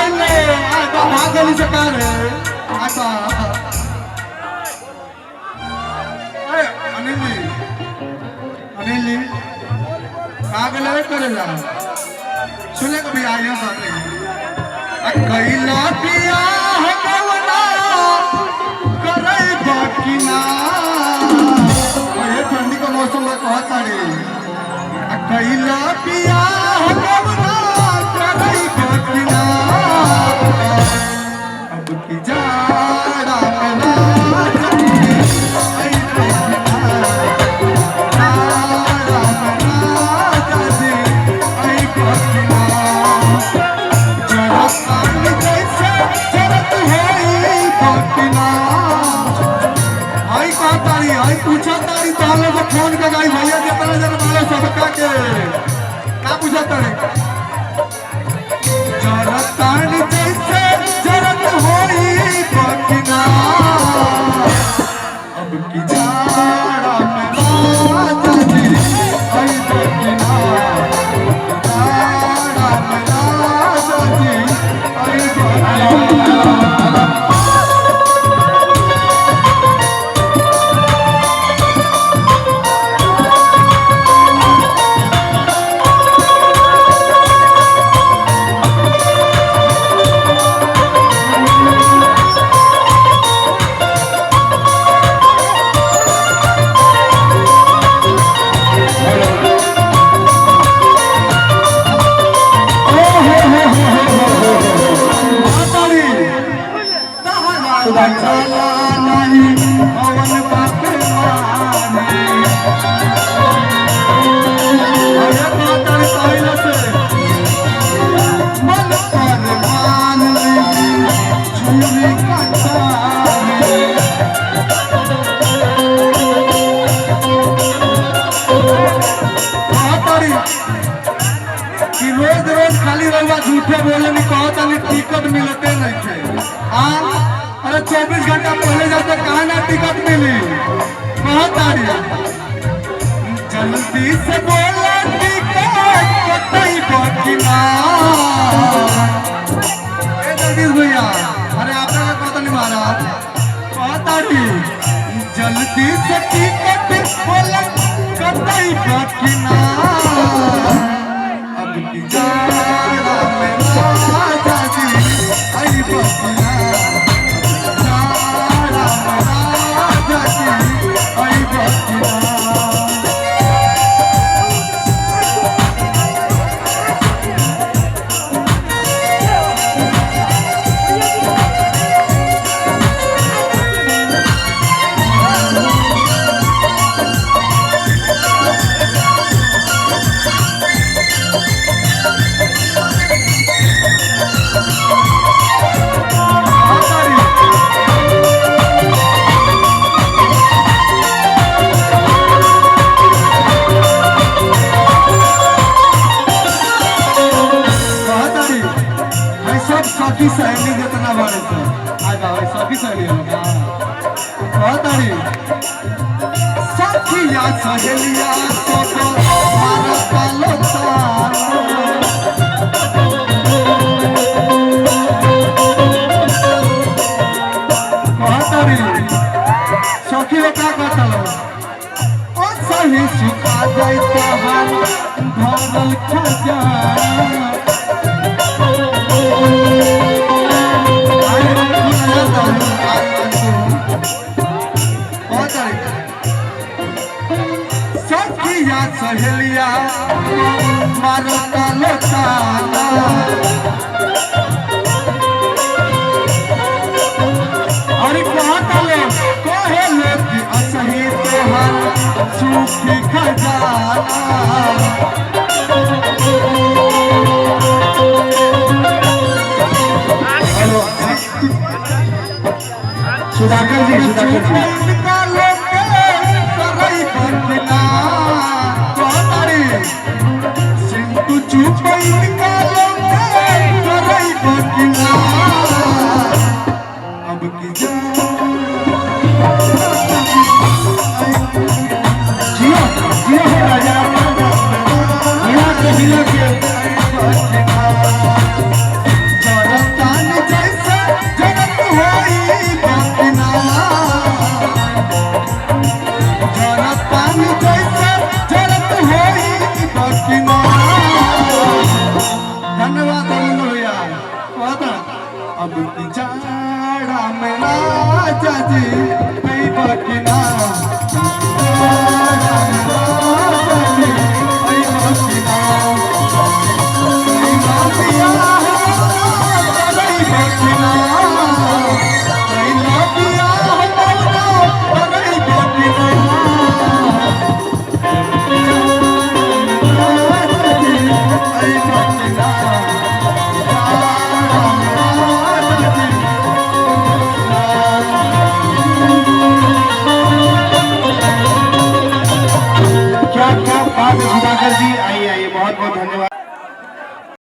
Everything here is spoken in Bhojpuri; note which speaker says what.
Speaker 1: गइले आता भागली से का रे आता ए अनिल जी कागल करे जा सुने कभी आया बातें कैला पिया हकवना करे बाकी ना ये ठंडी का मौसम में कहत रे कैला पिया हकवना करे बाकी ना अब की जाड़ा में पूछा तारी ताले को फोन के गाई भैया के तरह जन मालो सबका के का पूछा तारे जरतान जैसे जरत होई बकिना अब की जाड़ा में राजा जी आई बकिना जाड़ा में राजा जी आई बकिना रोज रोज खाली रहुआ झूठे बोले नहीं कहता नहीं टिकट मिलते नहीं थे अरे 24 घंटा पहले जाते कहा ना टिकट मिली बहुत आ रही जल्दी से बोला टिकट कतई बकिना जगदीश भैया अरे आपका पता नहीं महाराज बहुत आ रही जल्दी से टिकट बोला कतई बकिना जाड़ा में राजा जी आई बकिना जाड़ा में राजा जी आई बकिना सखी सहेली जितना बड़े से आज भाई सखी सहेली होगा बहुत अड़ी सखी या सहेलिया सोको मारा कालो बहुत अड़ी सखी लोग क्या करता लो और सही सुखा जाए तो हम भरल खजाना सखिया सहेलिया मारो कालो ताला अरे कहता लो कहे लोग असही तोहर सूखी खजाना सुधाकर जी सिंधु चुप अब की जिया जिया राजा जिया के राम राजा जी कई बकिना
Speaker 2: क्या क्या बात है सुधाकर जी, आइए आइए, बहुत बहुत धन्यवाद।